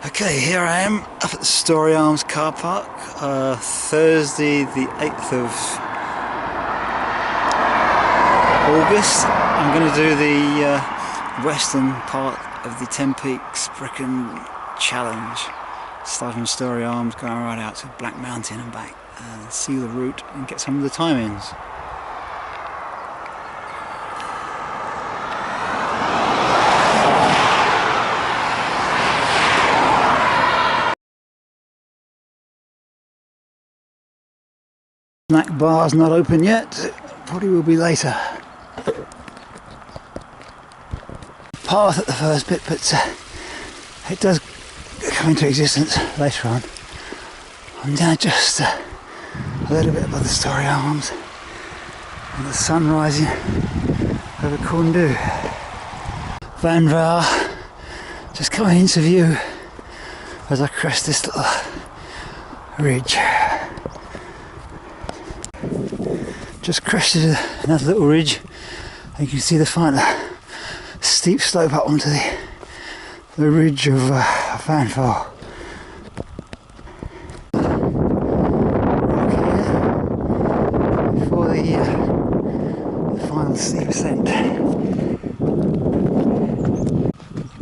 Okay, here I am up at the Storey Arms car park, Thursday the 8th of August. I'm going to do the western part of the 10Peaks Brecon challenge, starting from Storey Arms, going right out to Black Mountain and back, and see the route and get some of the timings. Snack bar's not open yet, probably will be later. Path at the first bit, but it does come into existence later on. I'm down just a little bit above the Storey Arms, and the sun rising over Corndu. Van Vaar just coming into view as I crest this little ridge. Just crested another little ridge, and you can see the final steep slope up onto the ridge of Van Vaar. Before the final steep ascent.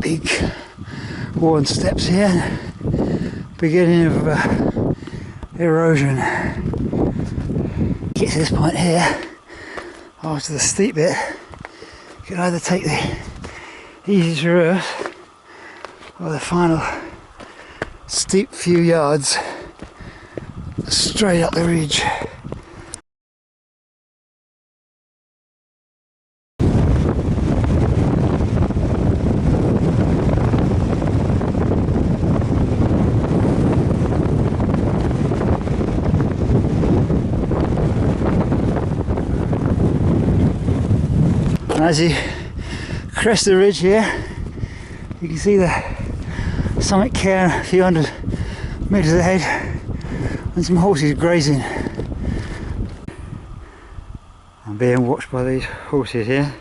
Big worn steps here, beginning of erosion. Get to this point here, after the steep bit, you can either take the easy traverse or the final steep few yards straight up the ridge. As you crest the ridge here, you can see the summit cairn a few hundred metres ahead, and some horses grazing. I'm being watched by these horses here.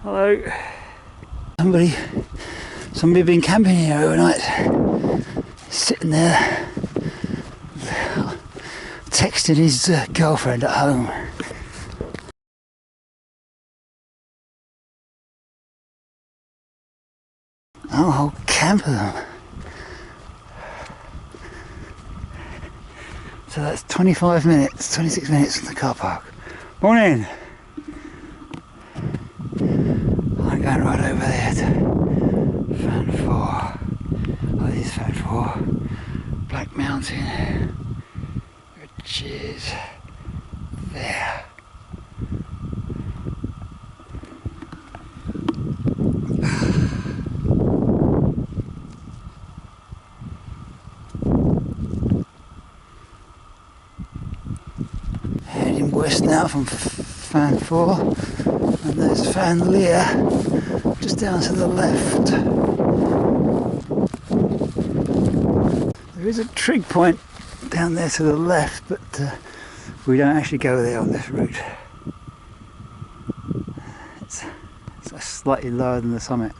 Hello. Somebody been camping here overnight, sitting there texting his girlfriend at home. Oh, a whole camp of them. So that's 25 minutes, 26 minutes from the car park. Morning! I'm going right over there to Van Vaar. Oh, this is Van Vaar. Black Mountain, which is there. West now from Van Vaar, and there's Van Leer just down to the left. There is a trig point down there to the left, but we don't actually go there on this route. It's slightly lower than the summit.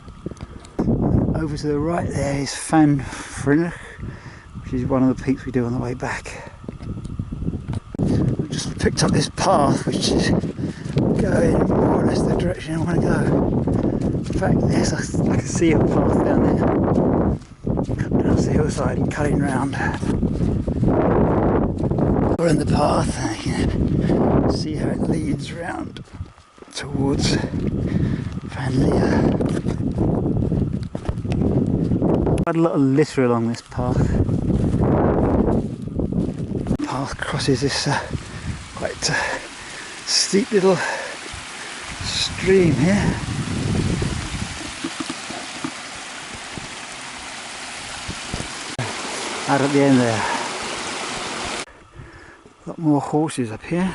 Over to the right there is Van Vrienenhoek, which is one of the peaks we do on the way back. Picked up this path which is going more or less the direction I want to go. In fact, yes, I can see a path down there, coming down the hillside and cutting round. We're in the path, and you can see how it leads round towards Van Leer. Quite a lot of litter along this path. The path crosses this quite steep little stream here. Out at the end there. A lot more horses up here.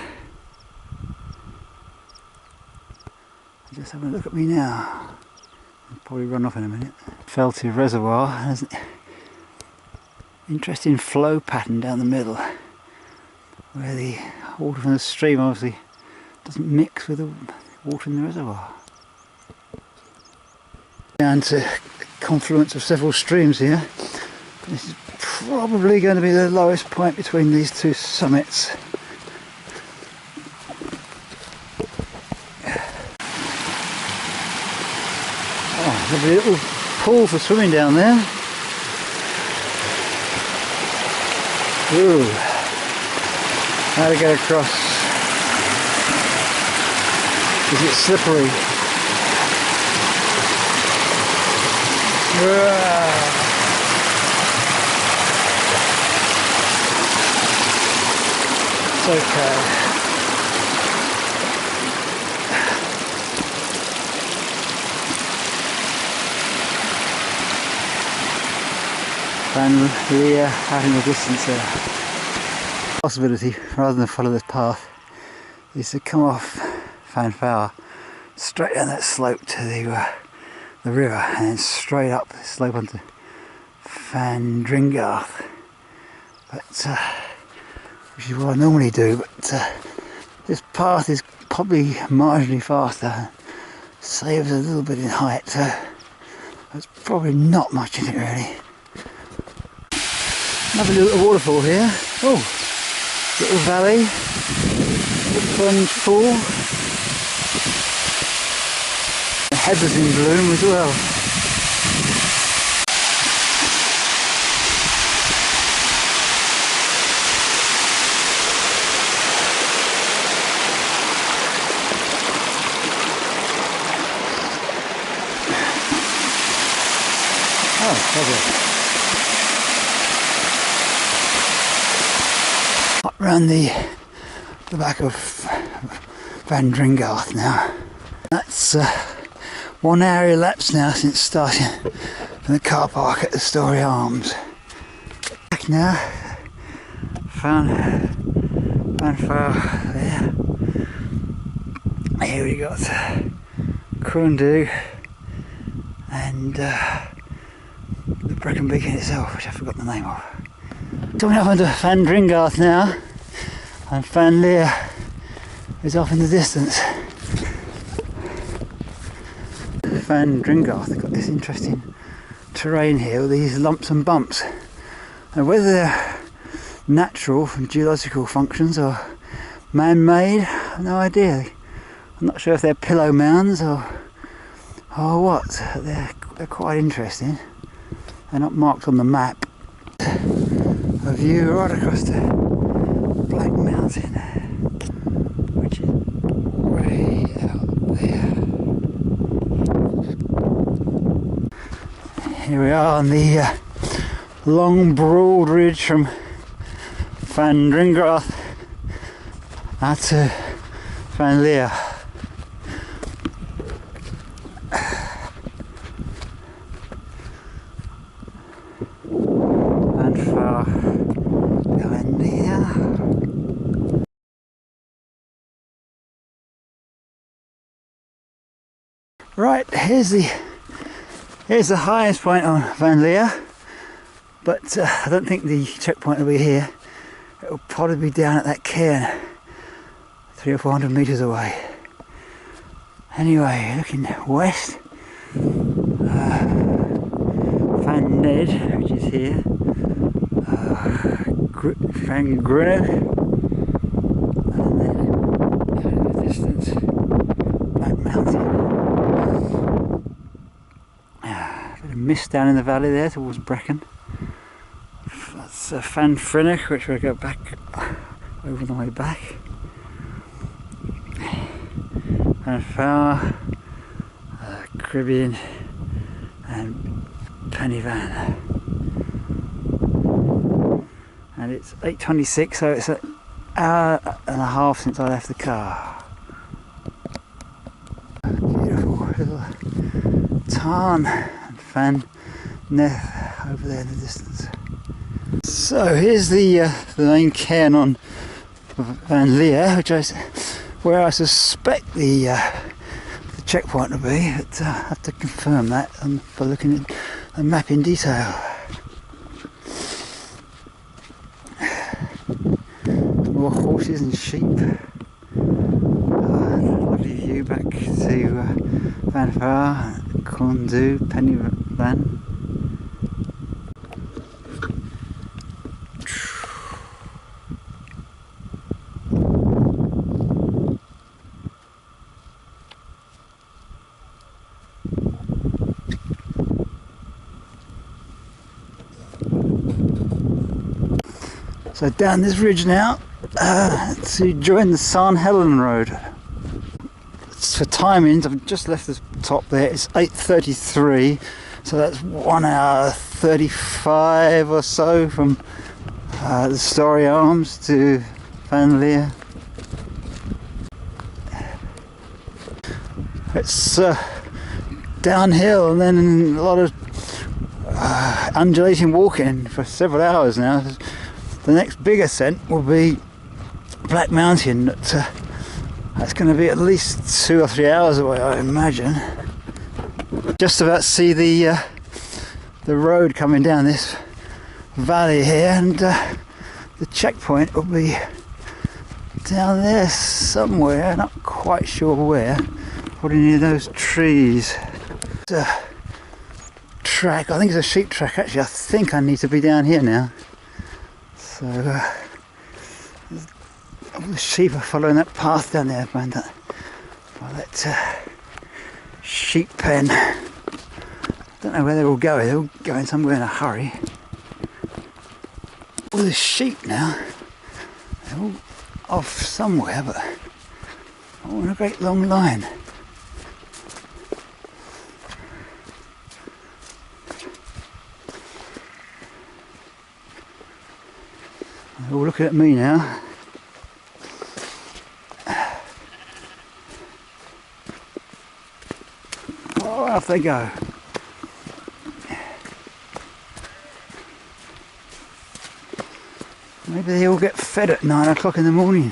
Just having a look at me now. I'll probably run off in a minute. Felty Reservoir has an interesting flow pattern down the middle, where the water from the stream obviously doesn't mix with the water in the reservoir. Down to confluence of several streams here. This is probably going to be the lowest point between these two summits. Oh, lovely little pool for swimming down there. Ooh, how to get across? Is it slippery? It's okay. Van Leer out in the distance there. Possibility, rather than follow this path, is to come off Van Fouwer straight down that slope to the river and then straight up the slope onto Van Dringarth. But which is what I normally do, but this path is probably marginally faster, saves a little bit in height, so there's probably not much in it really. Another little waterfall here. Oh, little valley, little sponge pool. The heather's in bloom as well. Oh, lovely. Up round the back of Van Dringarth now. That's 1 hour elapsed now since starting from the car park at the Storey Arms. Back now, Van Fouwer there. Here we got Kundu and the Brecon Beacon itself, which I forgot the name of. Coming up onto Van Dringarth now, and Van Leer is off in the distance. Van Dringarth has got this interesting terrain here with these lumps and bumps, and whether they're natural from geological functions or man-made, I have no idea. I'm not sure if they're pillow mounds or what. They're quite interesting. They're not marked on the map. A view right across the Black Mountain, which is way out there. Here we are on the long broad ridge from Van Dringarth out to Van Leer. Right, here's the highest point on Van Leer, but I don't think the checkpoint will be here. It will probably be down at that cairn, 300 or 400 metres away. Anyway, looking west, Van Ned, which is here, Van Gruner, and then in the distance, Black Mountain. Mist down in the valley there towards Brecon. That's Van Frinach, which we'll go back over the way back. Van Fouwer, Caribbean, and Pennyvan. And it's 8:26, so it's an hour and a half since I left the car. Beautiful little tarn. Van Neth over there in the distance. So here's the main cairn on Van Leer, where I suspect the checkpoint will be, but I have to confirm that by looking at the map in detail. More horses and sheep. Lovely view back to Van Fouwer, Kundu, than. So down this ridge now to join the St Helens Road. For timings, I've just left the top there. It's 8:33, so that's 1 hour 35 or so from the Storey Arms to Van Leer. It's downhill and then a lot of undulating walking for several hours now. The next big ascent will be Black Mountain. That's going to be at least 2 or 3 hours away, I imagine. Just about see the road coming down this valley here, and the checkpoint will be down there somewhere, not quite sure where, probably near those trees. It's a track, I think it's a sheep track actually. I think I need to be down here now. So all the sheep are following that path down there by that sheep pen. Don't know where they're all going. They're all going somewhere in a hurry. All the sheep now, they're all off somewhere, but all in a great long line. They're all looking at me now. Oh, off they go. Maybe they all get fed at 9 o'clock in the morning.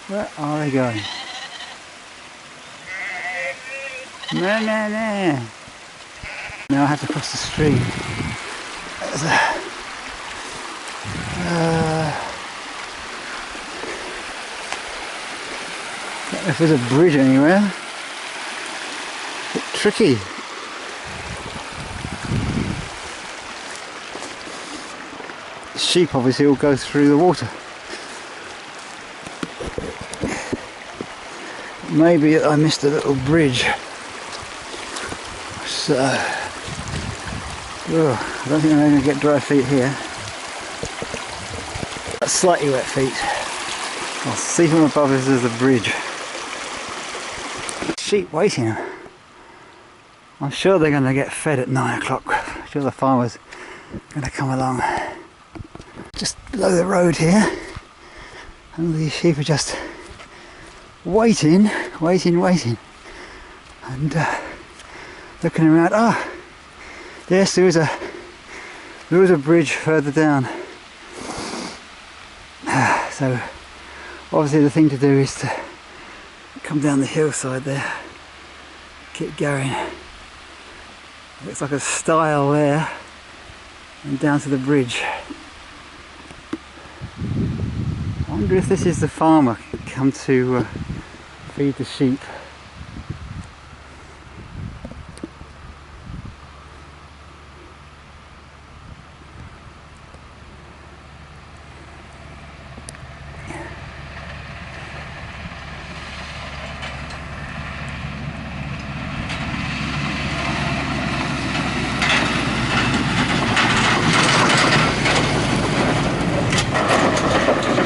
Where are they going? No. Now I have to cross the stream. There's a, don't know if there's a bridge anywhere. A bit tricky. Sheep obviously will go through the water. Maybe I missed a little bridge. So, I don't think I'm going to get dry feet here. Slightly wet feet. I'll see from above if there's a bridge. Sheep waiting. I'm sure they're going to get fed at 9 o'clock. I'm sure the farmer's going to come along. Just below the road here. And these sheep are just waiting. And looking around. Ah, yes, there was a bridge further down. So obviously the thing to do is to come down the hillside there, keep going. Looks like a stile there, and down to the bridge. I wonder if this is the farmer come to feed the sheep.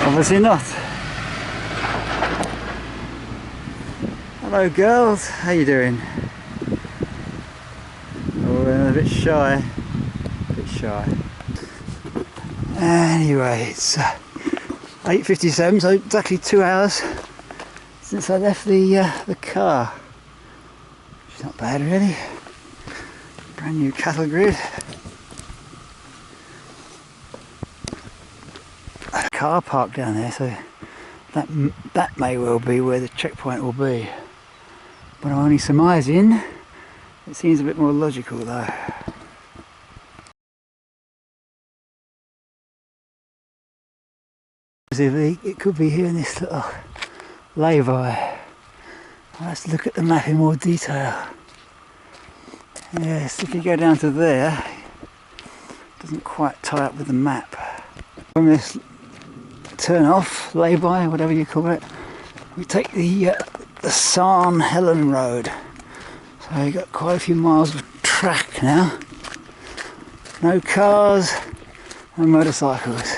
Obviously not. Hello girls, how you doing? Oh, they're a bit shy. Anyway, it's 8:57, so exactly 2 hours since I left the car. It's not bad really. Brand new cattle grid. A car park down there, so that may well be where the checkpoint will be. But I'm only surmising. It seems a bit more logical though. It could be here in this little lay-by. Let's look at the map in more detail. Yes, if you go down to there, it doesn't quite tie up with the map. From this turn off, lay-by, whatever you call it, we take the St Helen Road. So you've got quite a few miles of track now. No cars, no motorcycles.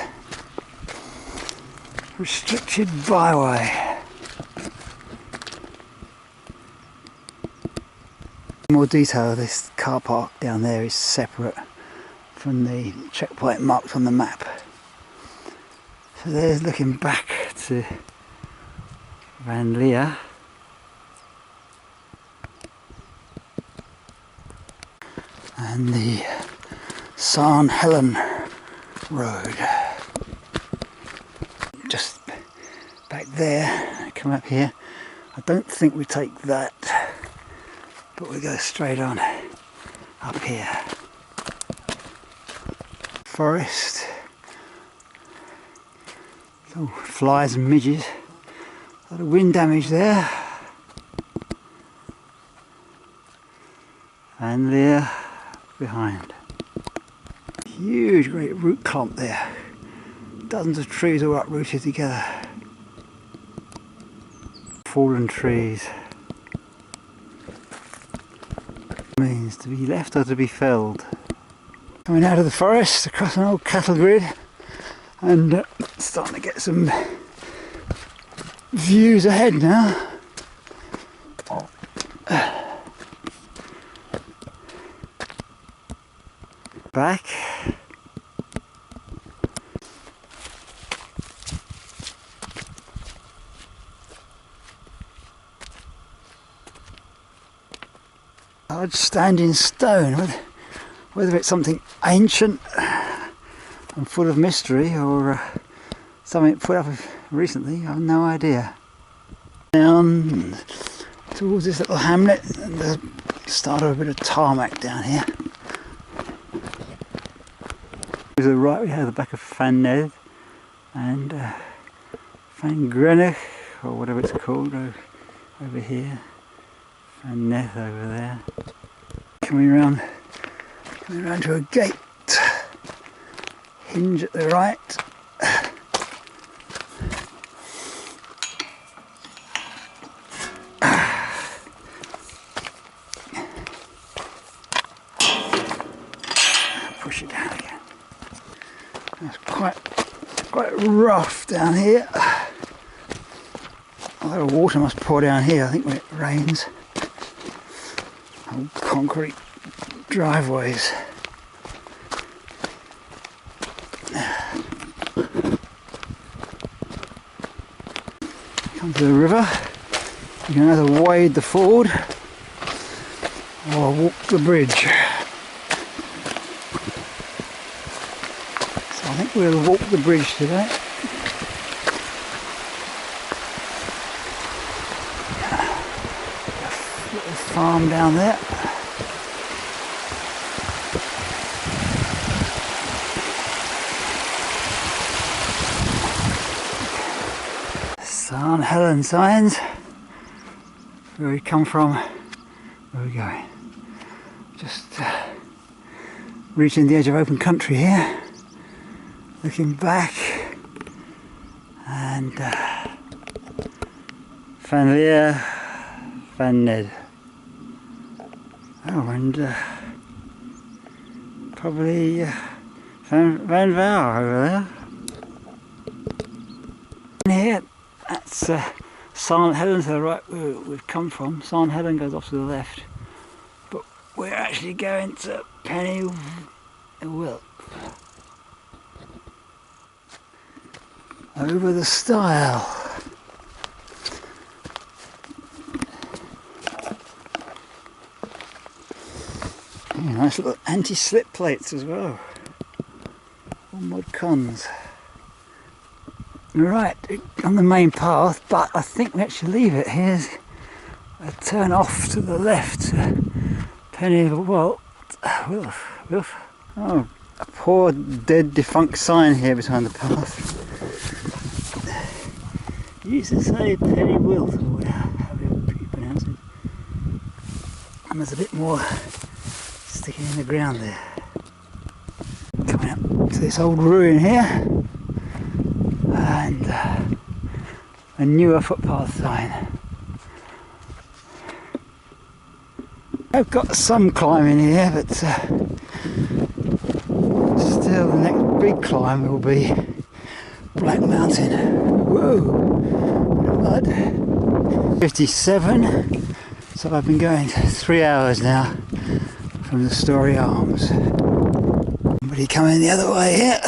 Restricted byway. More detail, this car park down there is separate from the checkpoint marked on the map. So there's looking back to Van Leer. And the St Helen Road. Just back there, come up here. I don't think we take that, but we go straight on up here. Forest. Oh, flies and midges. A lot of wind damage there. And there behind. Huge great root clump there. Dozens of trees all uprooted together. Fallen trees. Means to be left or to be felled. Coming out of the forest across an old cattle grid and starting to get some views ahead now. Back. Large standing stone, whether it's something ancient and full of mystery or something put up recently, I have no idea. Down towards this little hamlet and the start of a bit of tarmac down here. To the right we have the back of Van Ned and Van Grenich, or whatever it's called, over here. Van Ned over there. Coming around to a gate. Hinge at the right. Push it down again. It's quite rough down here. A lot of water must pour down here, I think, when it rains. Old concrete driveways. Come to the river. You can either wade the ford or walk the bridge. So I think we'll walk the bridge today. Little farm down there. St Helen signs. Where we come from, where are we going? Just reaching the edge of open country here. Looking back and Van Leer, Van Ned. Oh, and probably Van Vaar over there. And here, that's St Helen to the right, where we've come from. St Helen goes off to the left, but we're actually going to Penny Wilp. Over the stile. Nice nice little anti-slip plates as well. All mod cons. Right, on the main path, but I think we actually leave it. Here's a turn off to the left. Penny Walt. Woof. Oh, a poor dead defunct sign here behind the path. It used to say Penny Wilt, or however you pronounce it. And there's a bit more sticking in the ground there. Coming up to this old ruin here. And a newer footpath sign. I've got some climbing here, but still the next big climb will be Black Mountain. Whoa, mud. 57, so I've been going 3 hours now from the Storey Arms. Somebody coming the other way here,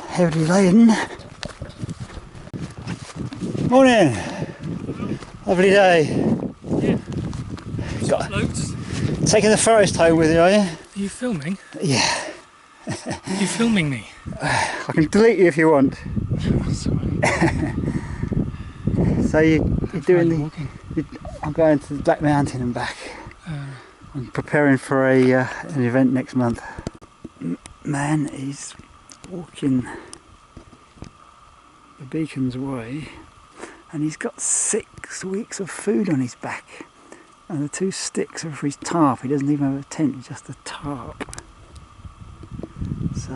heavily laden. Morning, lovely day. Taking the forest home with you, are you? Are you filming? Yeah. Are you filming me? I can delete you if you want. Sorry. So you're doing the... I'm going to the Black Mountain and back. I'm preparing for an event next month. Man is walking the Beacons way and he's got 6 weeks of food on his back. And the 2 sticks are for his tarp. He doesn't even have a tent, just a tarp. So,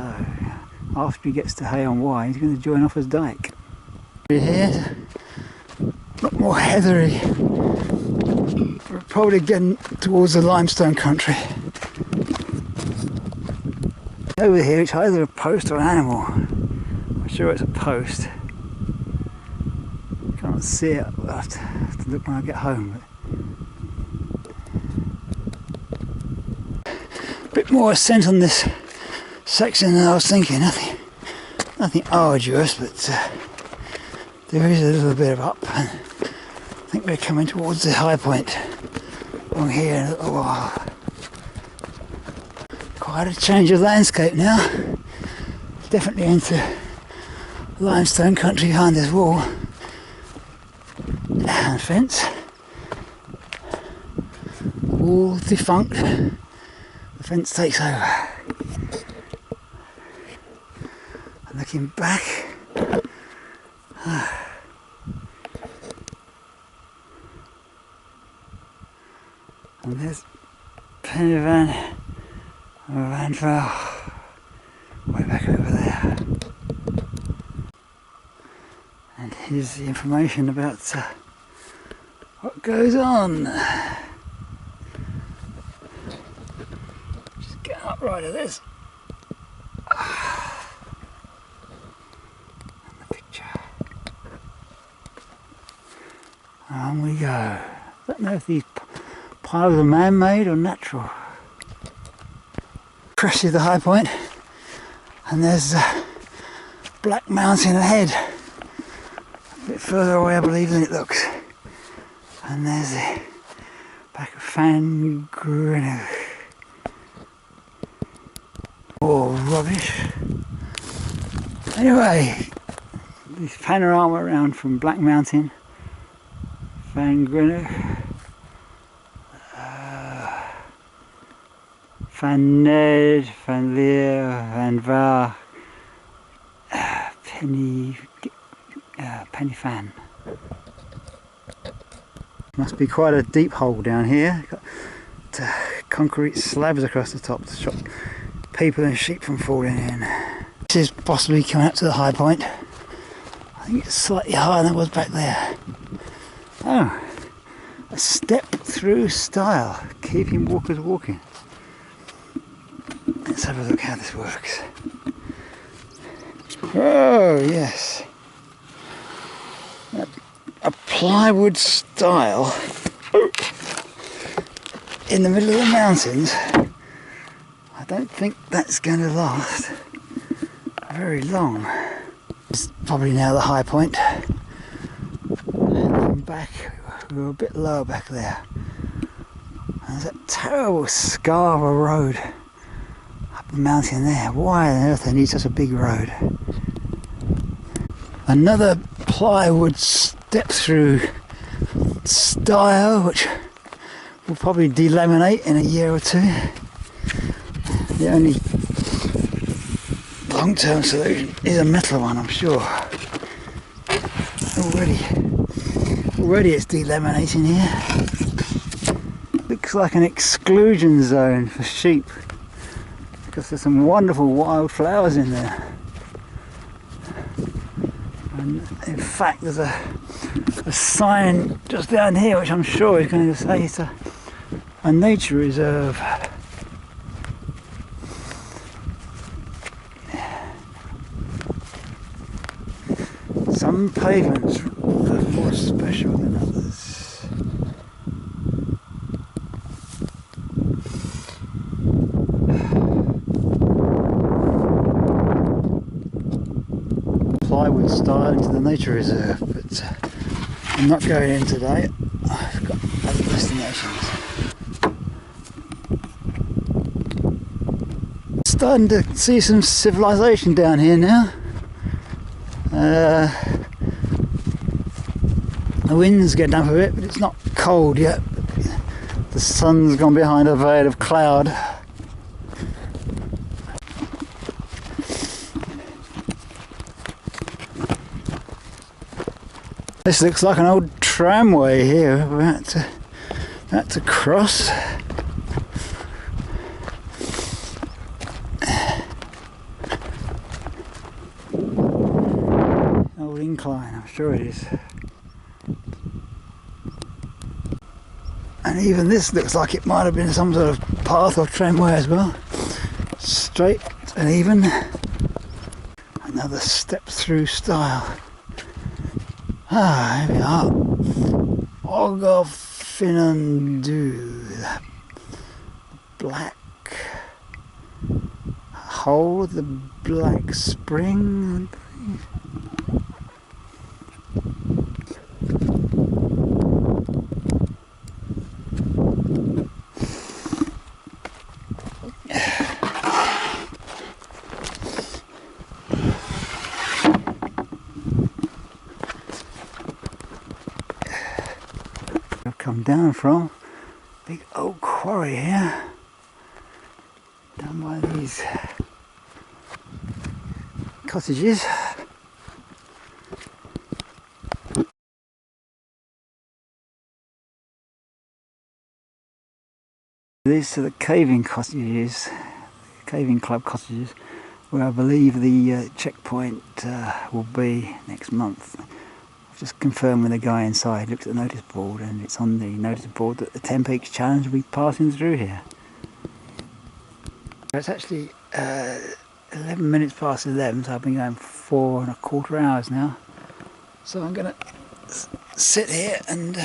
after he gets to Hay on Wye, he's going to join off as Dyke. Here, a lot more heathery. We're probably getting towards the limestone country. Over here, it's either a post or an animal. I'm sure it's a post. Can't see it. I'll have to look when I get home. Bit more ascent on this section than I was thinking. Nothing arduous, but there is a little bit of up, and I think we're coming towards the high point along here in a little while. Quite a change of landscape now. Definitely into limestone country behind this wall and fence. Wall defunct. The fence takes over. And looking back, and there's Penny Van Vel, way back over there. And here's the information about what goes on. Right of this. And the picture. On we go. I don't know if these piles are man-made or natural. Crest the high point, and there's Black Mountain ahead. A bit further away, I believe, than it looks. And there's the back of Fan Grenoux. Oh, rubbish. Anyway, this panorama around from Black Mountain, Van Grenoux, Van Ned, Van Leer, Van Var, Penny Fan. Must be quite a deep hole down here. Got concrete slabs across the top to stop people and sheep from falling in. This is possibly coming up to the high point. I think it's slightly higher than it was back there. Oh, a step through style, keeping walkers walking. Let's have a look how this works. Oh yes, a plywood style in the middle of the mountains. I don't think that's going to last very long. It's probably now the high point. And back, we were a bit lower back there. There's that terrible scar of a road up the mountain there. Why on earth they need such a big road? Another plywood step through style which will probably delaminate in a year or two. The only long-term solution is a metal one, I'm sure. Already it's delaminating here. Looks like an exclusion zone for sheep because there's some wonderful wild flowers in there. And in fact there's a sign just down here which I'm sure is going to say it's a nature reserve. Some pavements are more special than others. Plywood style into the nature reserve, but I'm not going in today. I've got other destinations. Starting to see some civilization down here now. The wind's getting up a bit, but it's not cold yet. The sun's gone behind a veil of cloud. This looks like an old tramway here. We're about to cross. Old incline, I'm sure it is. And even this looks like it might have been some sort of path or tramway as well. Straight and even. Another step through style. Ah, here we are. Ogoffinandu. Black hole, the black spring. I've come down from big old quarry here, down by these cottages. These are the caving cottages, caving club cottages, where I believe the checkpoint will be next month. I've just confirmed with the guy inside, looked at the notice board, and it's on the notice board that the 10 Peaks Challenge will be passing through here. It's actually 11 minutes past 11, so I've been going 4¼ hours now. So I'm going to sit here and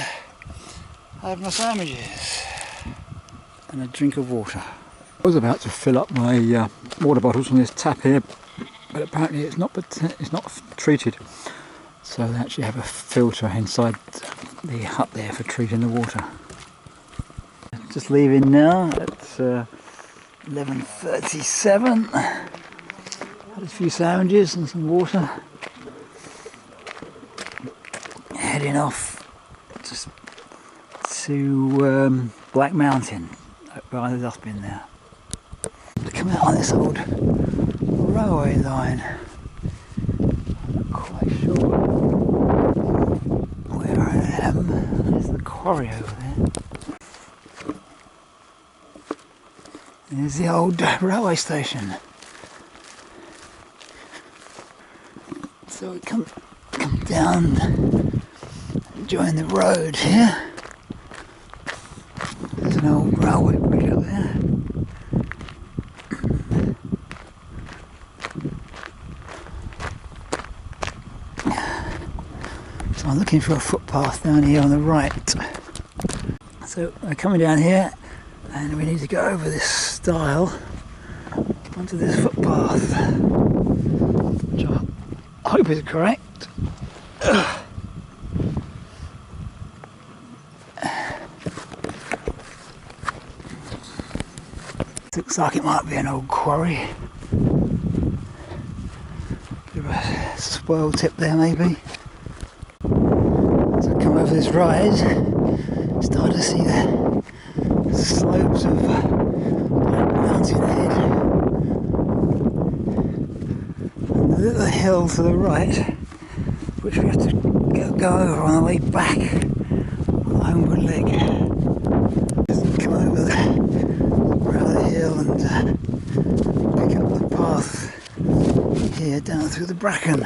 have my sandwiches and a drink of water. I was about to fill up my water bottles from this tap here, but apparently it's not treated. So they actually have a filter inside the hut there for treating the water. Just leaving now at 11:37. Had a few sandwiches and some water. Heading off just to Black Mountain, by the dustbin there. To come out on this old railway line. I'm not quite sure where I am. There's the quarry over there. There's the old railway station. So we come down and join the road here. There's an old railway bridge up there. So I'm looking for a footpath down here on the right. So we're coming down here and we need to go over this stile onto this footpath, which I hope is correct. Looks like it might be an old quarry. Bit of a swirl tip there maybe. As I come over this rise, start to see the slopes of Black Mountain ahead. And the little hill to the right, which we have to go over on the way back on the homeward leg. Just come over the hill and pick up the path here down through the bracken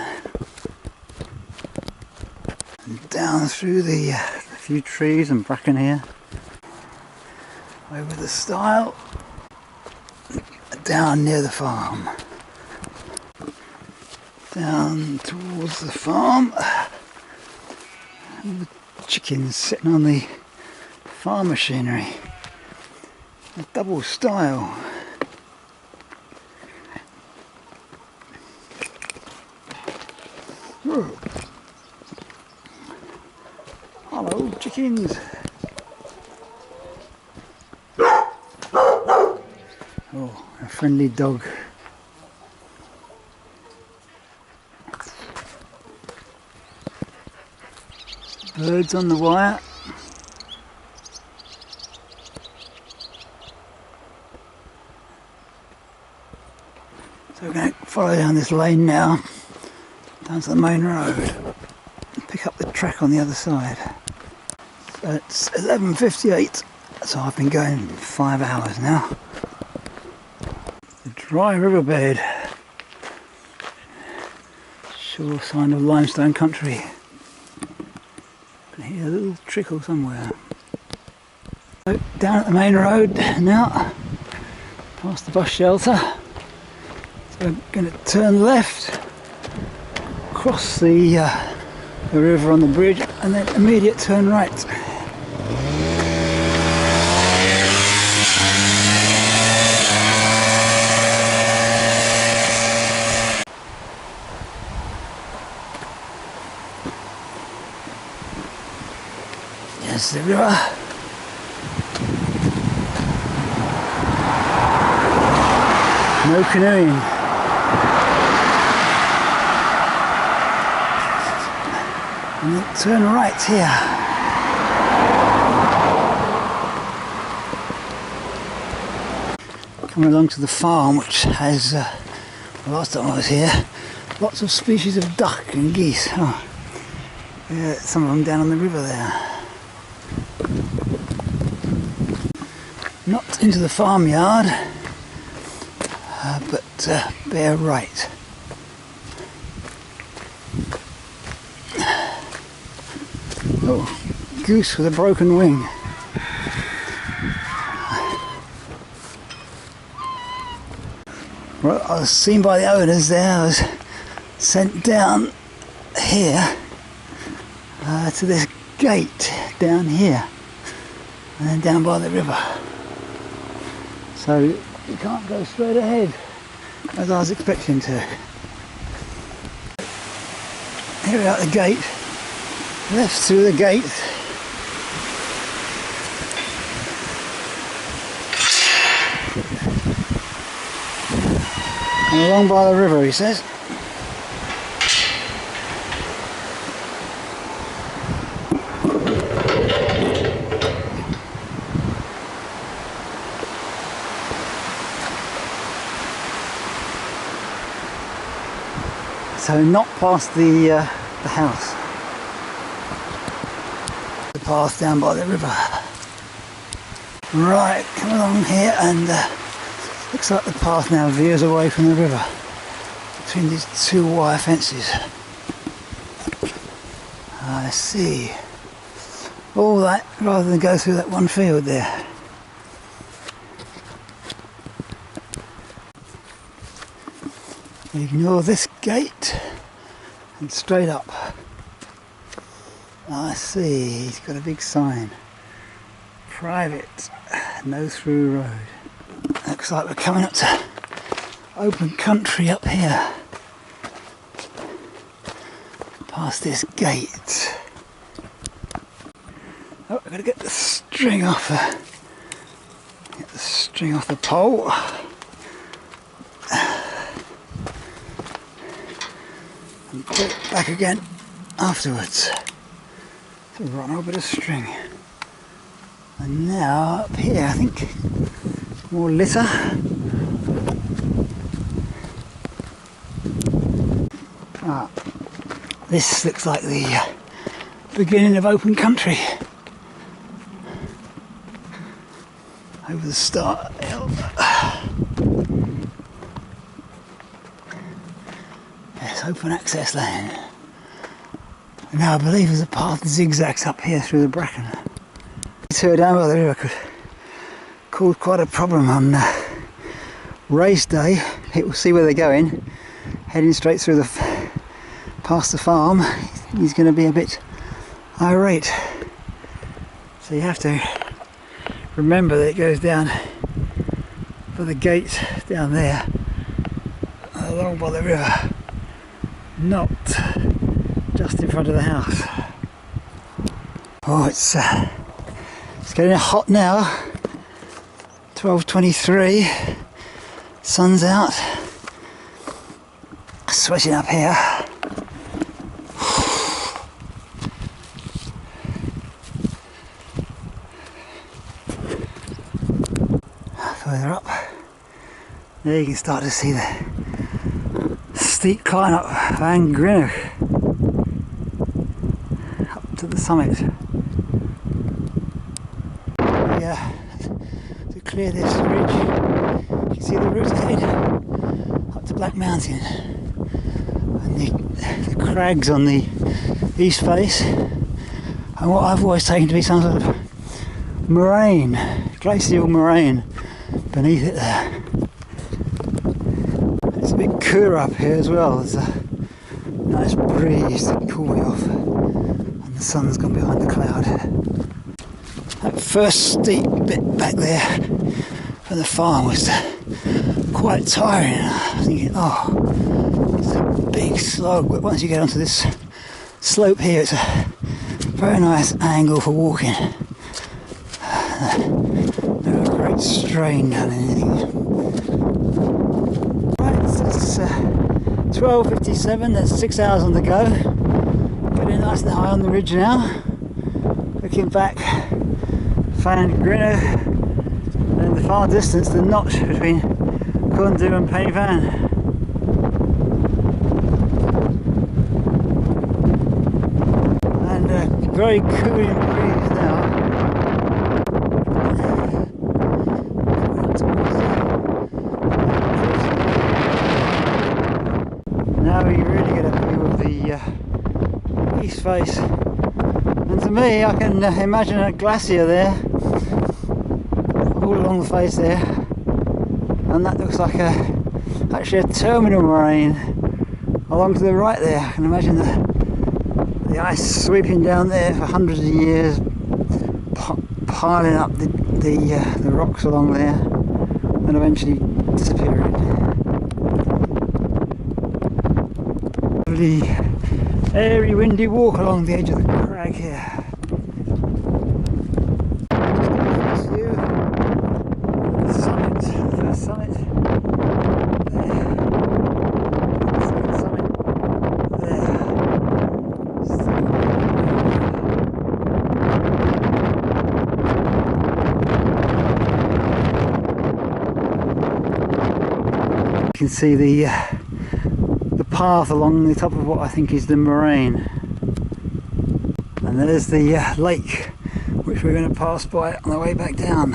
and down through the few trees and bracken here, over the stile, down near the farm, down towards the farm, and the chickens sitting on the farm machinery, a double stile. Whoa. Hello, chickens. Oh, a friendly dog. Birds on the wire. So we're going to follow down this lane now, down to the main road, and pick up the track on the other side. So it's 11:58, so I've been going 5 hours now. The dry riverbed, sure sign of limestone country. I can hear a little trickle somewhere. So down at the main road now, past the bus shelter. So I'm going to turn left, cross the river on the bridge, and then immediate turn right. There's the river. No canoeing. And then turn right here. Coming along to the farm, which has, last time I was here, lots of species of duck and geese. Oh, yeah, some of them down on the river there. Not into the farmyard, but bear right. Oh, goose with a broken wing. Well, I was seen by the owners there. I was sent down here to this gate down here, and then down by the river. So you can't go straight ahead as I was expecting to. Here we are at the gate. Left through the gate. And along by the river, he says. So not past the house. The path down by the river. Right, come along here, and looks like the path now veers away from the river between these two wire fences. I see. All that rather than go through that one field there. Ignore this gate and straight up. I see, he's got a big sign. Private, no through road. Looks like we're coming up to open country up here. Past this gate. Oh, I've got to get the string off the pole. it back again afterwards to run over the string. And now up here, I think, more litter. Ah, this looks like the beginning of open country. Over the start hill. Yes, open access lane. Now I believe there's a path that zigzags up here through the bracken. Here down by the river could cause quite a problem on race day. People see where they're going, heading straight through the past the farm. He's going to be a bit irate. So you have to remember that it goes down for the gate down there, along by the river, not just in front of the house. Oh, it's getting hot now. 12:23. Sun's out. Sweating up here. Further up, there you can start to see the steep climb up Van Greenock up to the summit. Yeah, to clear this ridge, you can see the route ahead up to Black Mountain and the crags on the east face, and what I've always taken to be some sort of moraine, glacial moraine beneath it there. It's a bit cooler up here as well. There's a nice breeze to cool me off, and the sun's gone behind the cloud. That first steep bit back there from the farm was quite tiring. I was thinking, oh, it's a big slog, but once you get onto this slope here, it's a very nice angle for walking. No great strain on anything. Right, so it's 12:57, that's 6 hours on the go. Getting nice and high on the ridge now. Looking back, Van Greenock, and in the far distance the notch between Kundu and Pen y Fan. And a very cooling breeze now. Now we really get a view of the east face, and to me I can imagine a glacier there all along the face there, and that looks like actually a terminal moraine along to the right there. I can imagine the ice sweeping down there for hundreds of years, piling up the rocks along there and eventually disappearing. Lovely airy windy walk along the edge of the crag here. Just a view. The summit, the first summit there. The second summit there. You can see the path along the top of what I think is the moraine, and there's the lake which we're going to pass by on the way back down.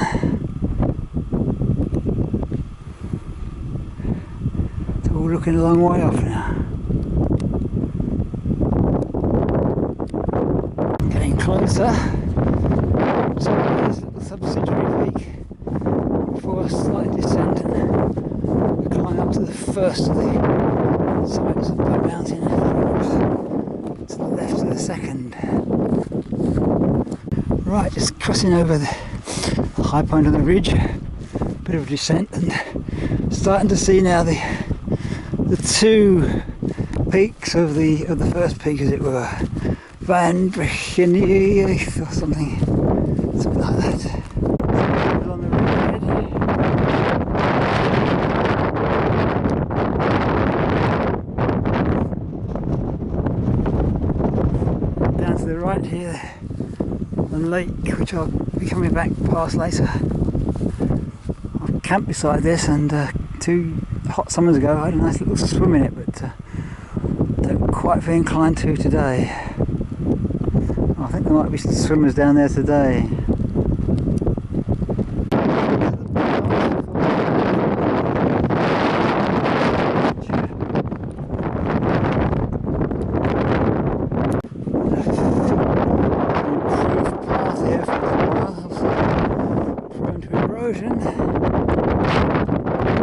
It's all looking a long way off now. Getting closer. So there's a little subsidiary peak before a slight descent, and we climb up to the first of the summits of Black Mountain, to the left of the second. Right, just crossing over the high point of the ridge, bit of a descent, and starting to see now the two peaks of the first peak, as it were, Van Brecon or something like that. On the road ahead. to the right here, the lake, which I'll be coming back past later. I've camped beside this, and 2 hot summers ago I had a nice little swim in it, but don't quite feel inclined to today. I think there might be some swimmers down there today.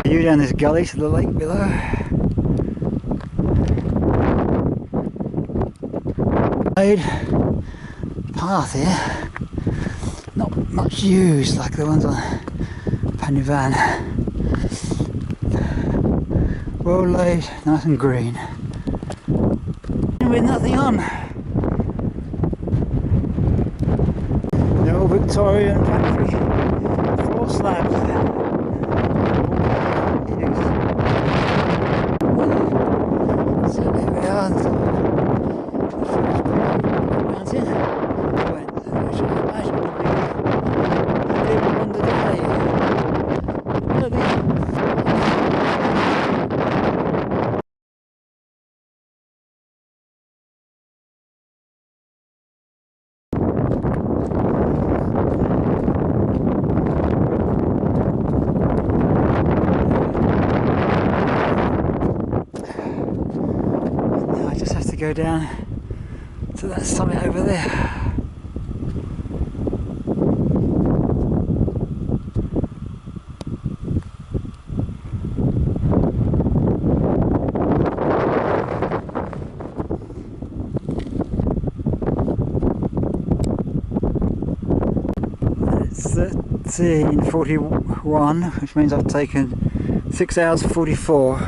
View down this gully to the lake below. Path here, not much used like the ones on Pan Van. Well laid, nice and green, with nothing on. The old Victorian factory floor slabs. So there we are, the first mountain. Which I imagine will be a big one today. Now I just have to go down to that summit over there. It's 13:41, which means I've taken 6 hours 44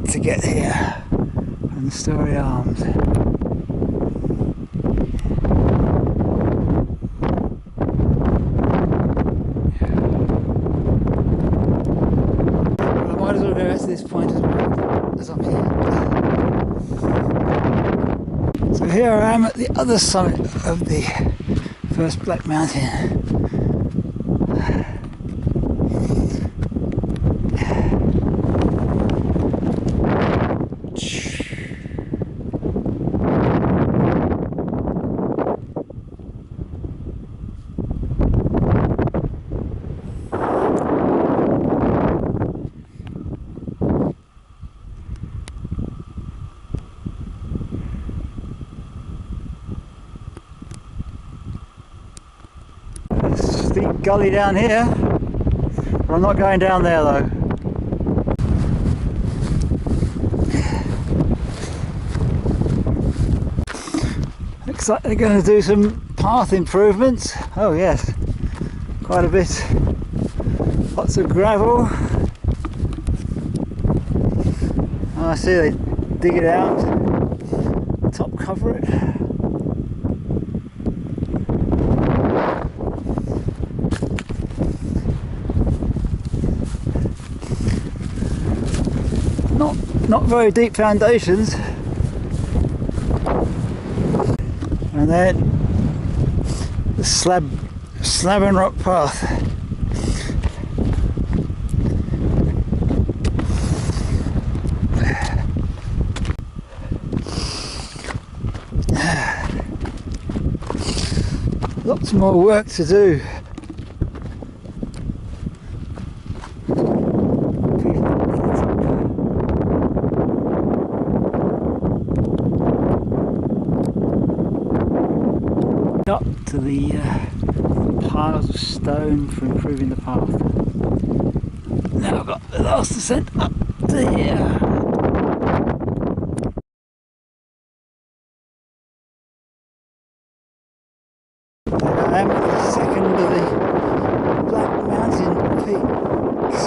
to get here from the Storey Arms. Well, I might as well go at this point as I'm here. So here I am at the other summit of the first Black Mountain. Steep gully down here, but I'm not going down there though. Looks like they're going to do some path improvements. Oh yes, quite a bit. Lots of gravel. Oh, I see they dig it out, top cover it. Not very deep foundations, and then the slab and rock path. Lots more work to do. Up to the piles of stone for improving the path. Now I've got the last descent up to here. There I am at the second of the Black Mountain peaks.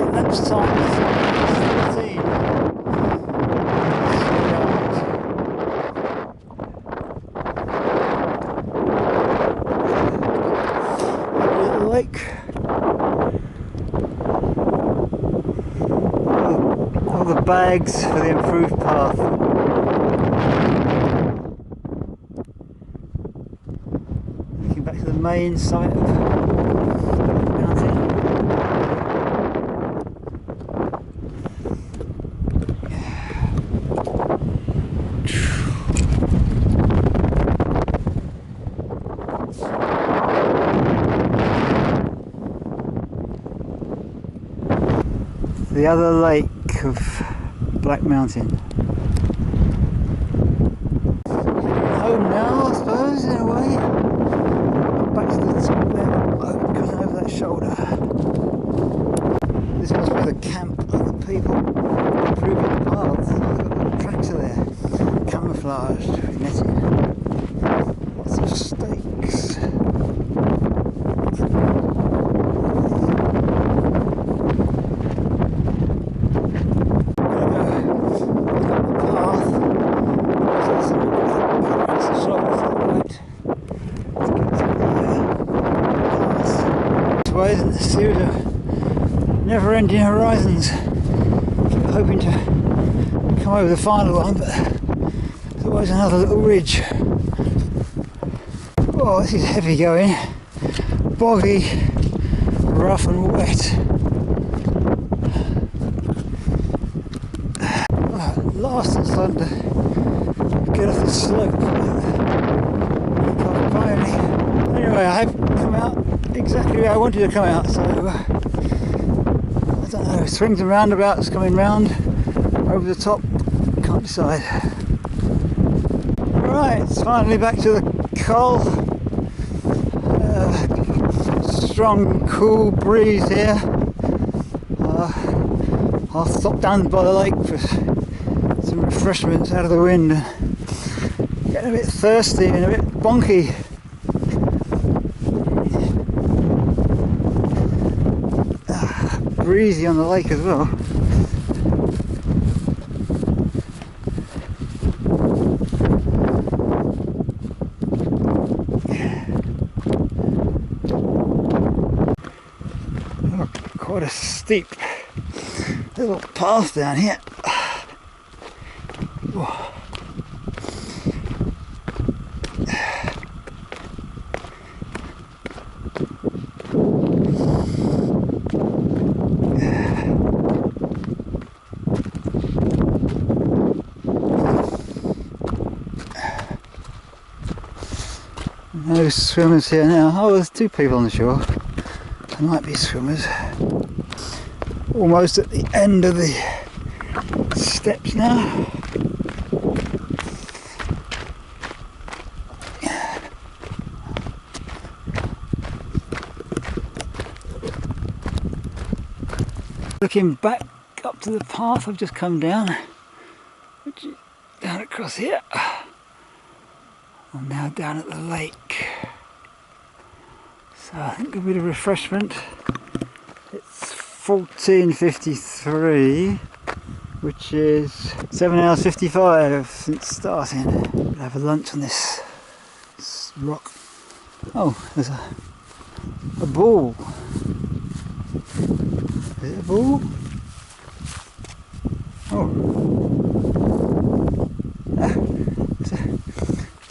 Elapsed time is 13. Lake. All the bags for the improved path. main summit of the mountain. The other lake of Black Mountain. Home now, I suppose, in a way. Back to the top there, going over that shoulder. This must be the camp of the people improving the paths. I've got the tractor there, camouflaged with netting. Lots of stakes. And a series of never-ending horizons. Keep hoping to come over the final one, but there's always another little ridge. Oh, this is heavy going, boggy, rough and wet. Oh, at last it's starting to get off the slope. Anyway, I have come out exactly where I wanted to come out, so I don't know, swings and roundabouts coming round over the top, can't decide. Right, it's finally back to the coal. Strong, cool breeze here. I'll stop down by the lake for some refreshments out of the wind. Getting a bit thirsty and a bit bonky. Breezy on the lake as well. Oh, quite a steep little path down here. Whoa. No swimmers here now. Oh, there's two people on the shore. There might be swimmers. Almost at the end of the steps now. Looking back up to the path I've just come down, which is down across here. I'm now down at the lake, so I think a bit of refreshment. It's 14:53, which is 7 hours 55 since starting. We'll have a lunch on this rock. Oh, there's a ball. Is it a ball? Oh.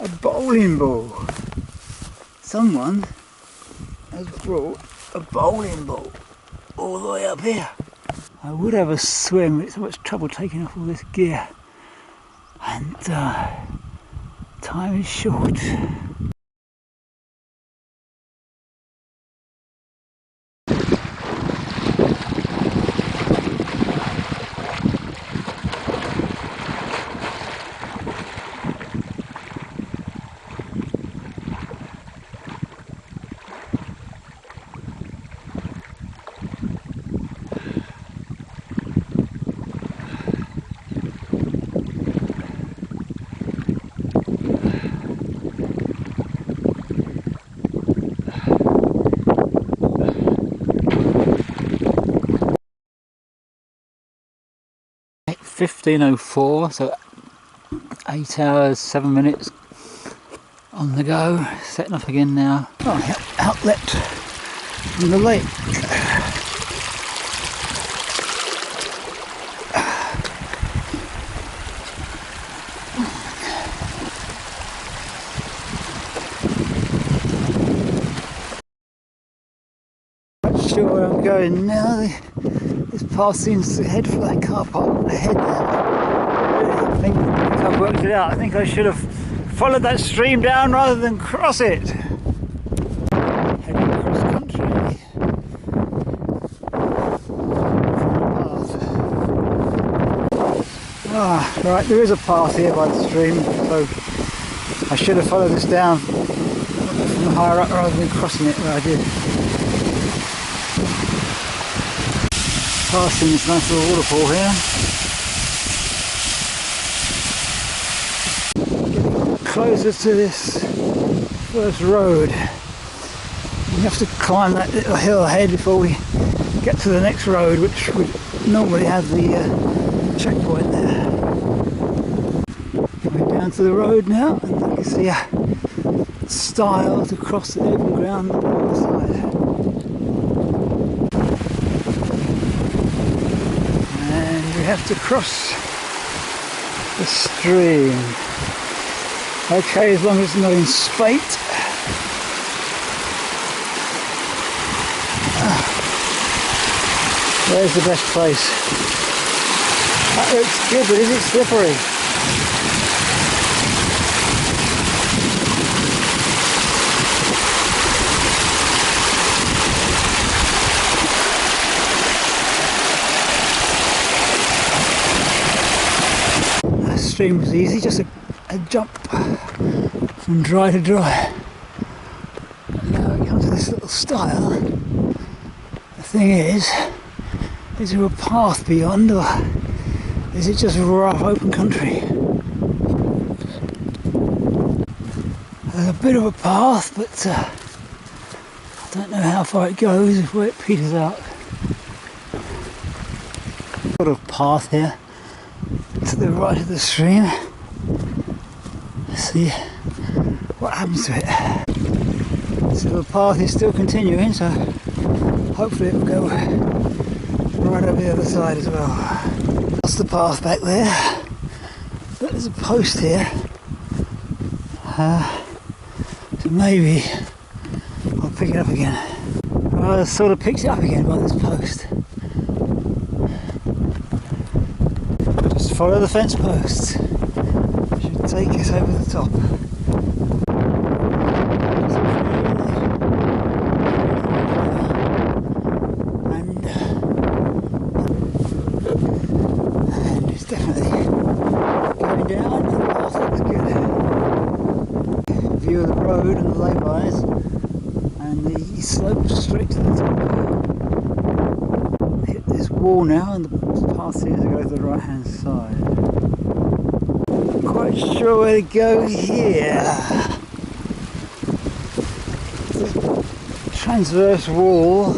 It's a bowling ball. Someone has brought a bowling ball all the way up here. I would have a swim, but it's so much trouble taking off all this gear, and time is short. At 15:04, so 8 hours 7 minutes on the go. Setting off again now. Oh, outlet from the lake. road now. This path seems to head for that car park ahead there. I think I've worked it out. I think I should have followed that stream down rather than cross it. Heading cross country. Ah, right, there is a path here by the stream, so I should have followed this down from higher up rather than crossing it where I did. Passing this nice little waterfall here. Getting closer to this first road. You have to climb that little hill ahead before we get to the next road, which would normally have the checkpoint there. We're down to the road now, and you can see a stile to cross the open ground on the other side. And we have to cross the stream. Okay, as long as it's not in spate. There's the best place. That looks good, but is it slippery? That stream was easy, just a jump from dry to dry. But now we come to this little stile. The thing is there a path beyond, or is it just rough open country? There's a bit of a path, but I don't know how far it goes before it peters out. Sort of path here to the right of the stream. Let's see what happens to it. This little path is still continuing, so hopefully it will go right over the other side as well. That's the path back there, but there's a post here, so maybe I'll pick it up again. I sort of picked it up again by this post. Just follow the fence posts. Should take us over the top. View of the road and the lay-bys, and the slope straight to the top. Hit this wall now, and the path seems to go to the right hand side. Not quite sure where to go here. There's a transverse wall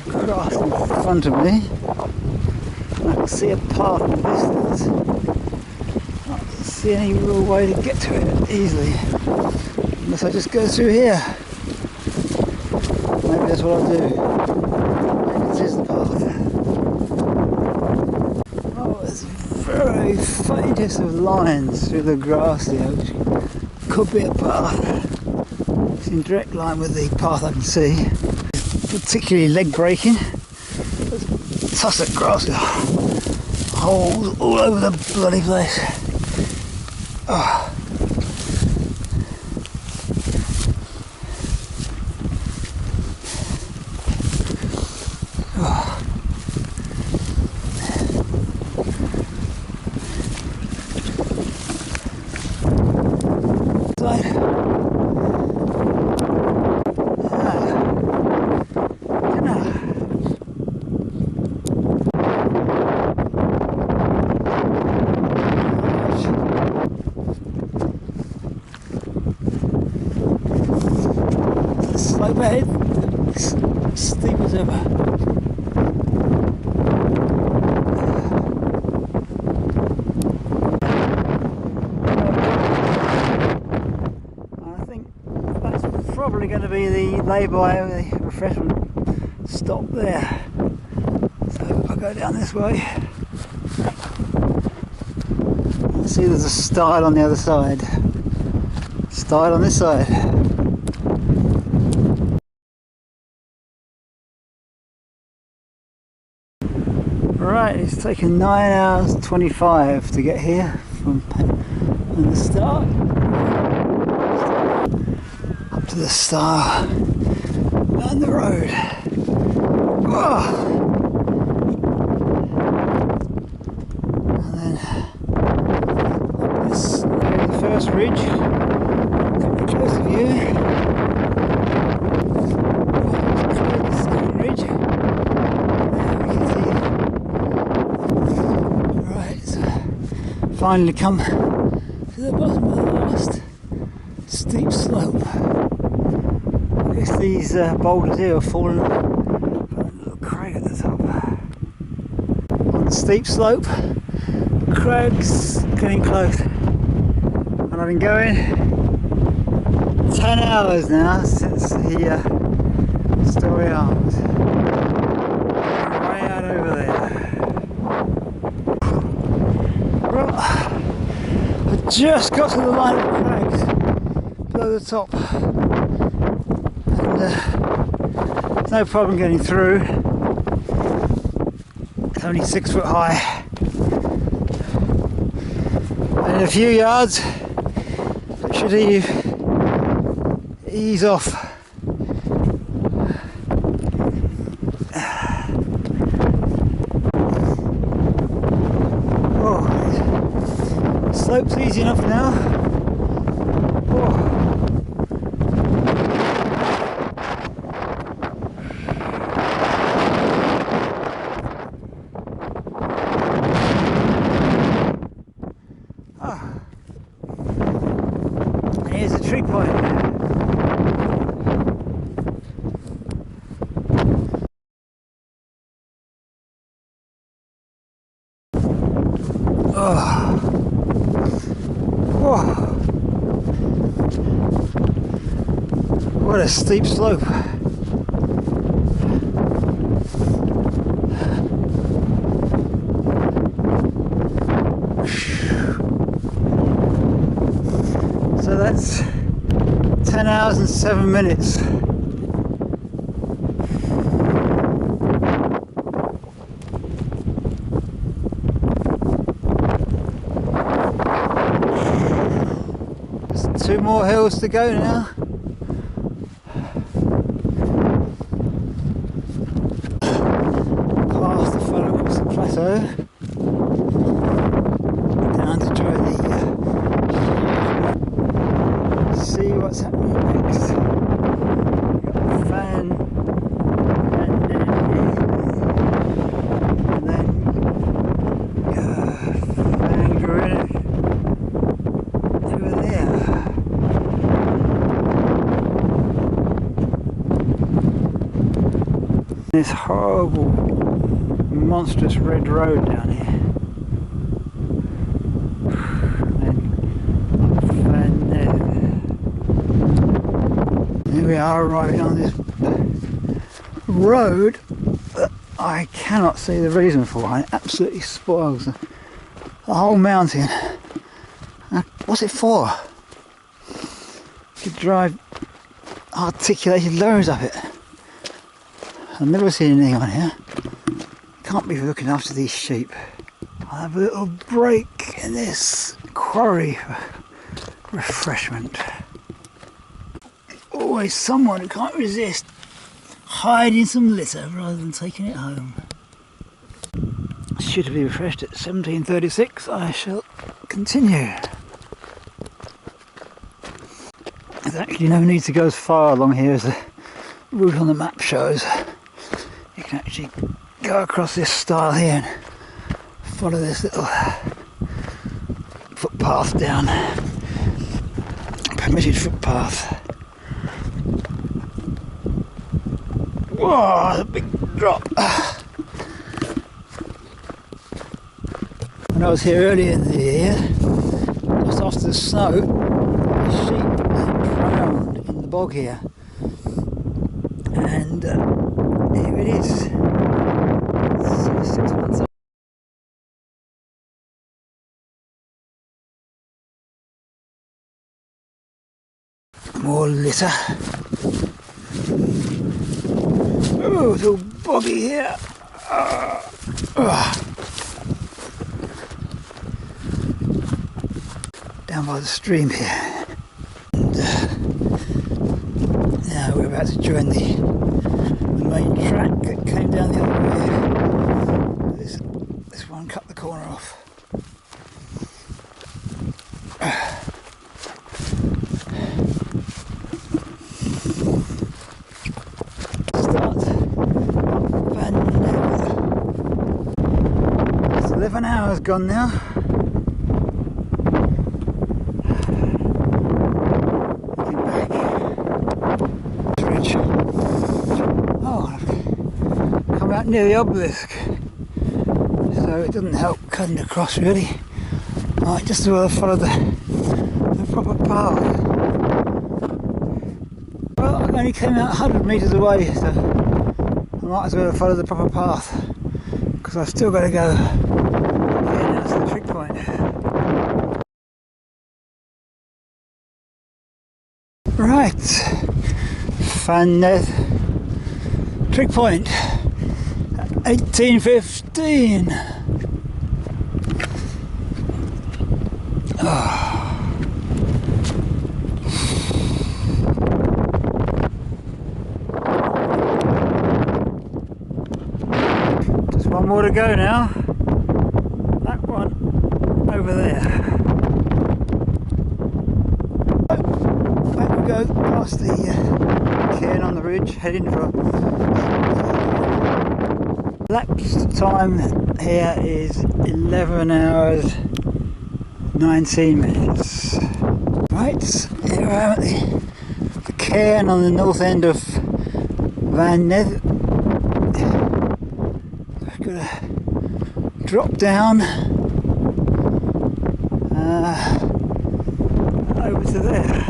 across in front of me. I can see a path in the distance. See any real way to get to it easily, unless I just go through here. Maybe that's what I'll do. Maybe this is the path. Oh, there's very faintest of lines through the grass here, which could be a path. It's in direct line with the path I can see. Particularly leg breaking. There's tussock grass with holes all over the bloody place. Oh. Oh. Side. Slope ahead, steep as ever. I think that's probably going to be the lay-by, the refreshment stop there. So I'll go down this way. See, there's a stile on the other side. Stile on this side. taken 9 hours 25 to get here from the start up to the star down the road. Oh. And then up this the first ridge, coming close to view. The second ridge. There we can see. Right, so finally come to the bottom of the last steep slope. I guess these boulders here are falling from a little crag at the top. On the steep slope, crag's getting close. And I've been going 10 hours now since the Storey Arms. Way out over there. Well, I just got to the line of crags below the top. And no problem getting through. It's only 6 foot high. And in a few yards, it should ease off. Oh, the slope's easy enough now. Oh. Here's a tree point. Oh. Whoa. What a steep slope. So that's 10 hours and 7 minutes. There's 2 more hills to go now. Past the Followers Plateau. Down to try the see what's happening next. We've got the fan and then fan grenade over there. This horrible, monstrous red road down here. Here we are arriving on this road that I cannot see the reason for. It absolutely spoils the whole mountain. What's it for? You could drive articulated lorries up it. I've never seen anything on here. Can't be looking after these sheep. I'll have a little break in this quarry for refreshment. Always someone who can't resist hiding some litter rather than taking it home. Should be refreshed at 17:36. I shall continue. There's actually no need to go as far along here as the route on the map shows. You can actually go across this stile here and follow this little footpath down. Permitted footpath. Whoa, a big drop. When I was here earlier in the year, just after the snow, the sheep drowned in the bog here. And here it is. It's 6 months old. More litter. Oh, it's all boggy here. down by the stream here. And, now we're about to join the main track that came down the other way. This one cut the corner off. Start Van Never. It's 11 hours gone now. Looking back. Ridge. Oh, I've come out near the obelisk, so it doesn't help cutting across really. I might just as well follow the proper path. Well, I only came out 100 metres away, so I might as well follow the proper path, because I've still got to go here now to the trig point. Right, Van Neth trig point, 1815. Just one more to go now. That one over there. Back we go past the cairn on the ridge, heading for lapse time here is 11 hours 19 minutes. Right, here I am at the cairn on the north end of Van Neth. I've got to drop down over to there.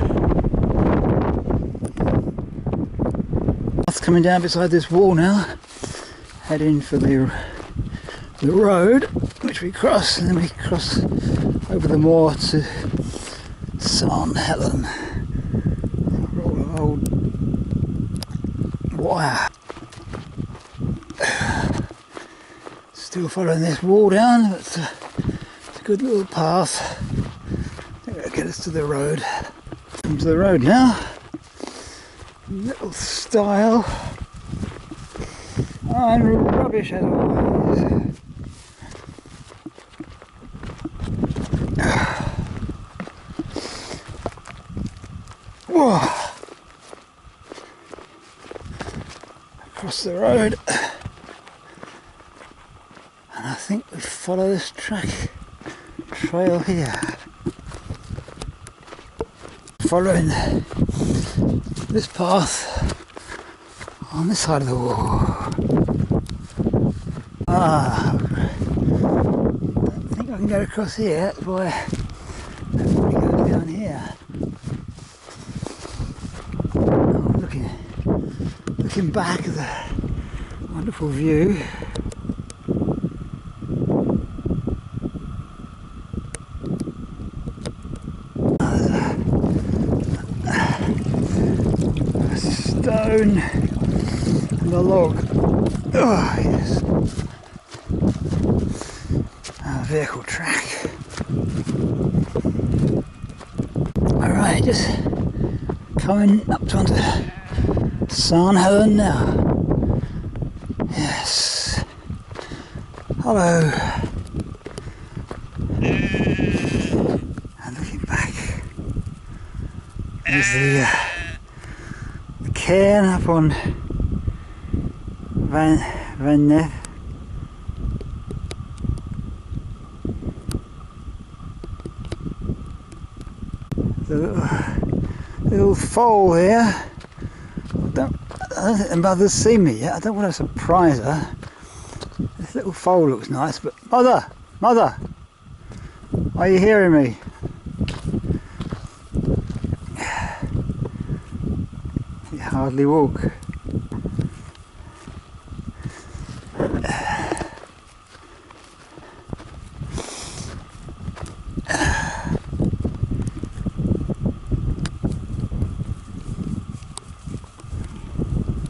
That's coming down beside this wall now, heading for the road, which we cross, and then we cross over the moor to St Helen. Roll of old wire. Still following this wall down, but it's a good little path. I think that'll get us to the road. Come to the road now. Little style and rubbish as always. Whoa. Across the road, and I think we follow this trail here, following this path on this side of the wall. I think I can get across here. That's why we go down here. Oh, looking back at the wonderful view. Stone and a log. Oh yes. A vehicle track. Alright, just coming up to onto St Helen now. Yes. Hello. And looking back. There's the cairn up on Van Neth. The little foal here. I don't think the mother's seen me yet. I don't want to surprise her. This little foal looks nice, but mother, are you hearing me? Hardly walk.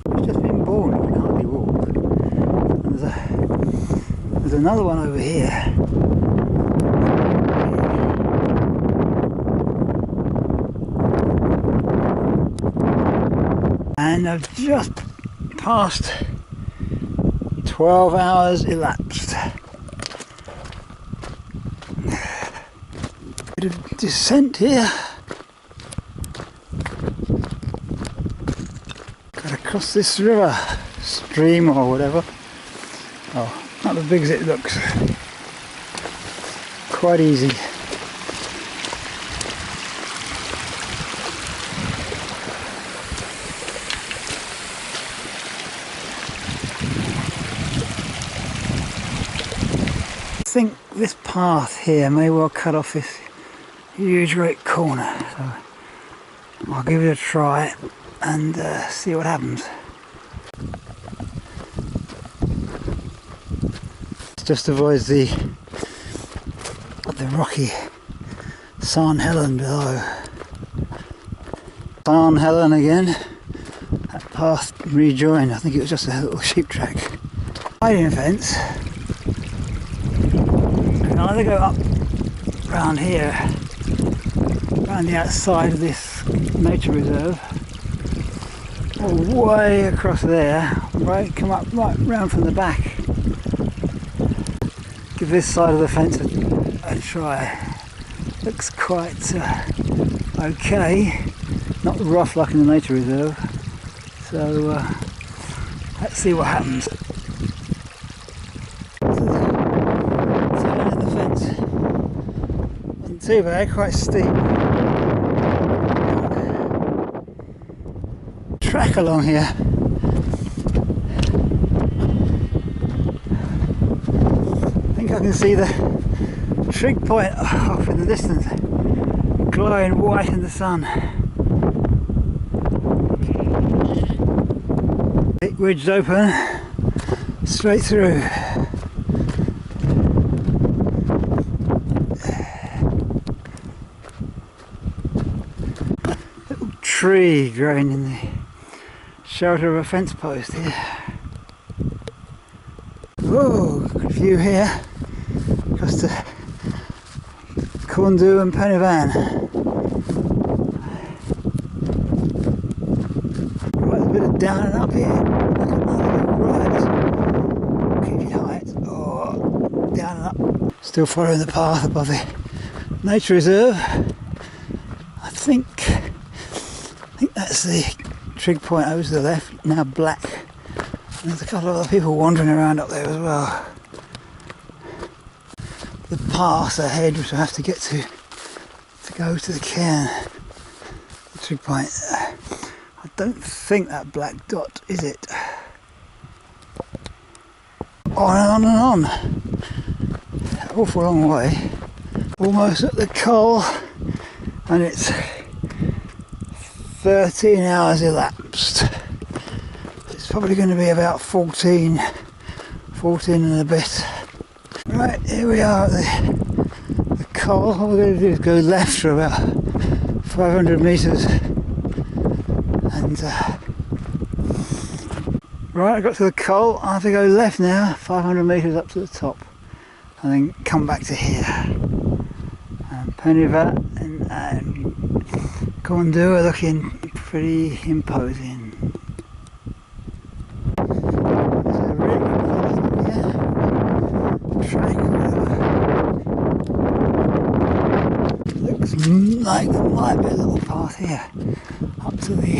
He's just been born, he can hardly walk. There's another one over here. and I've just passed 12 hours elapsed. Bit of descent here. Gotta cross this river, stream or whatever. Oh, not as big as it looks. Quite easy. I think this path here may well cut off this huge great corner, so I'll give it a try and see what happens. Just avoids the rocky San Helen below. San Helen again. That path rejoined. I think it was just a little sheep track. Hiding fence. I either go up around here, around the outside of this nature reserve, or way across there, right, come up right round from the back. Give this side of the fence a try. Looks quite okay, not rough like in the nature reserve, so let's see what happens. Too bad, quite steep. Track along here. I think I can see the trig point off in the distance, glowing white in the sun. It wedged open, straight through. Tree growing in the shelter of a fence post here. Oh, good view here across to Corndu and Pen Event. Right, a bit of down and up here. Right, keep your height. Oh, down and up. Still following the path above the nature reserve. I think that's the trig point over to the left, now black. And there's a couple of other people wandering around up there as well. The path ahead which I have to get to go to the cairn, the trig point. I don't think that black dot is it. On and on and on. Awful long way. Almost at the coal, and it's 13 hours elapsed. It's probably going to be about 14 and a bit. Right, here we are at the coal. All we're going to do is go left for about 500 metres. And right, I got to the coal. I have to go left now, 500 metres up to the top, and then come back to here. And Pennyvat and Corndu are looking pretty imposing. There's a really good path track or whatever. Looks like there might be a little path here up to the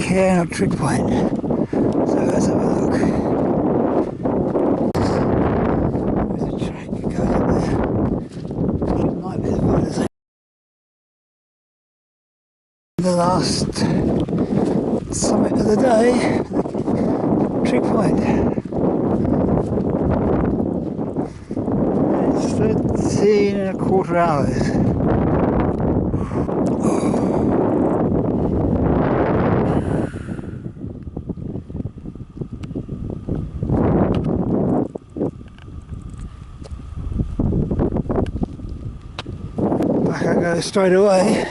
cairn or trig point. So let's have a look. There's a track that goes up there. It might be as good as the last summit of the day, the trig point. It's 13 and a quarter hours. Back I go straight away.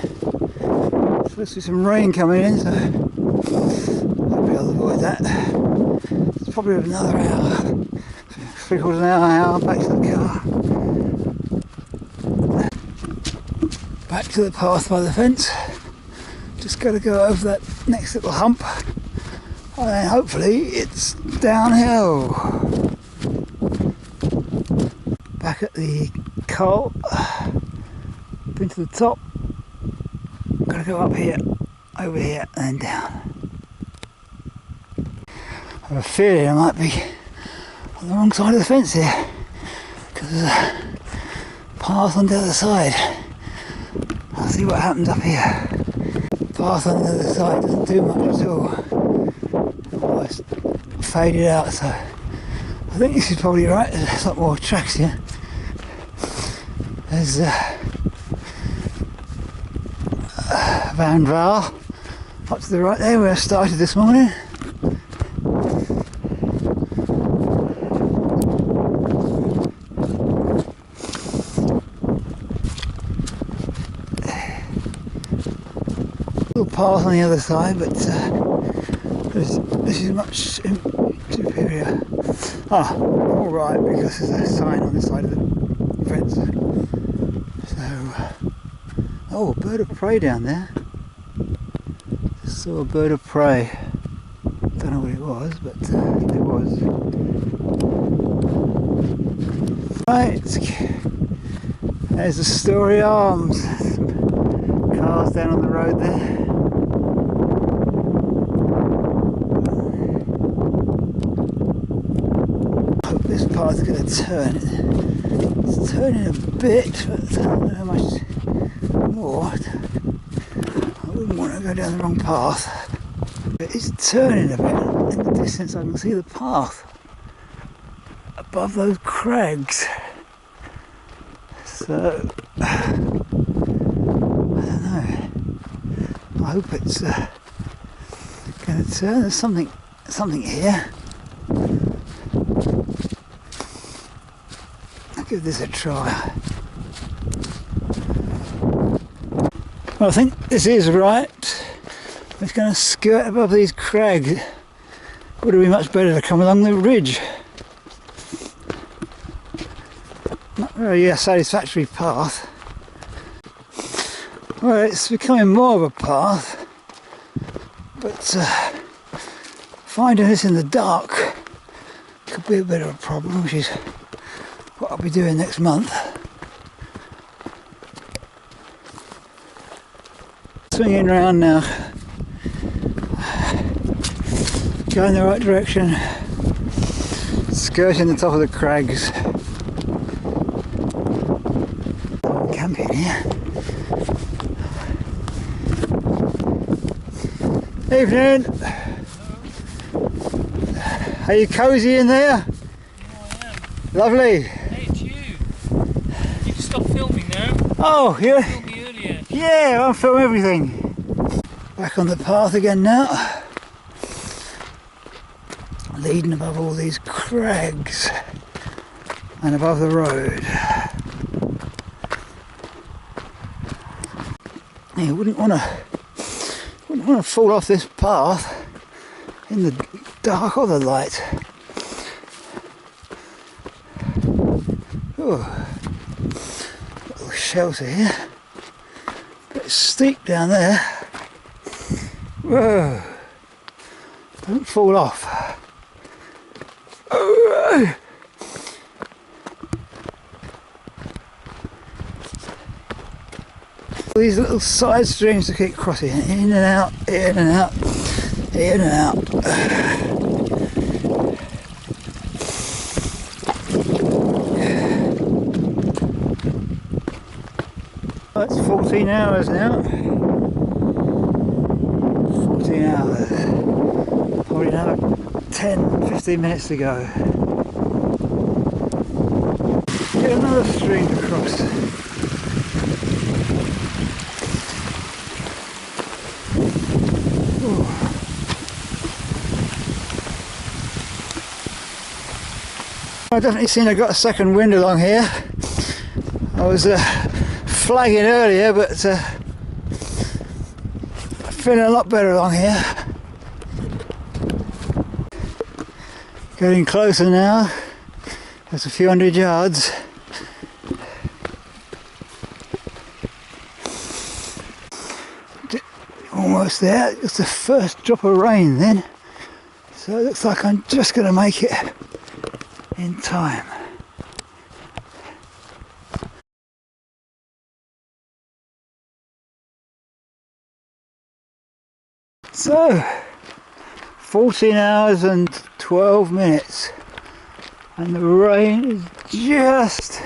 Supposed to be some rain coming in, so hopefully I'll avoid that. It's probably another hour, 3/4 an hour back to the car. Back to the path by the fence. Just got to go over that next little hump. and then hopefully it's downhill. Back at the coal, been to the top, gotta go up here, over here and then down. I have a feeling I might be on the wrong side of the fence here because there's a path on the other side. I'll see what happens up here. Path on the other side doesn't do much at all. Almost faded out, so I think this is probably right. There's a lot more tracks here. There's Van Vaal up to the right there where I started this morning. Little path on the other side, but this is much superior. Ah, all right, because there's a sign on this side of the fence. So, oh, a bird of prey down there. Just saw a bird of prey. Don't know what it was, but it was. Right, there's the Storey Arms. Some cars down on the road there. This path's going to turn. It's turning a bit, but I don't know how much more. I wouldn't want to go down the wrong path. But it's turning a bit. In the distance I can see the path above those crags. So, I don't know. I hope it's going to turn. There's something here. Give this a try. Well, I think this is right. It's going to skirt above these crags. Would have been much better to come along the ridge. Not really a satisfactory path. Well, it's becoming more of a path, but finding this in the dark could be a bit of a problem, which is what I'll be doing next month. Swinging round now, going the right direction, skirting the top of the crags. I'm camping here. Evening. Are you cosy in there? Lovely. Hey, it's you. You just stopped filming now. Oh, yeah. You filmed me earlier. Yeah, I'll film everything. Back on the path again now. Leading above all these crags and above the road. You wouldn't want to fall off this path in the dark or the light. Oh, little shelter here. Bit steep down there. Whoa! Don't fall off. Oh. These little side streams to keep crossing, in and out, in and out, in and out. It's 14 hours now. 14 hours. Probably another 10-15 minutes to go. Get another stream to cross. Ooh. I've definitely seen I got a second wind along here. I was flagging earlier, but feeling a lot better along here. Getting closer now. There's a few hundred yards. Almost there. It's the first drop of rain then. So it looks like I'm just going to make it in time. So 14 hours and 12 minutes and the rain is just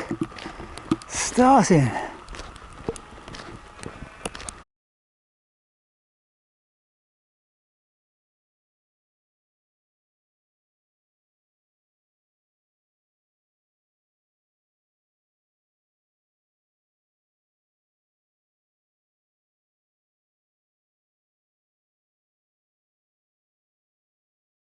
starting.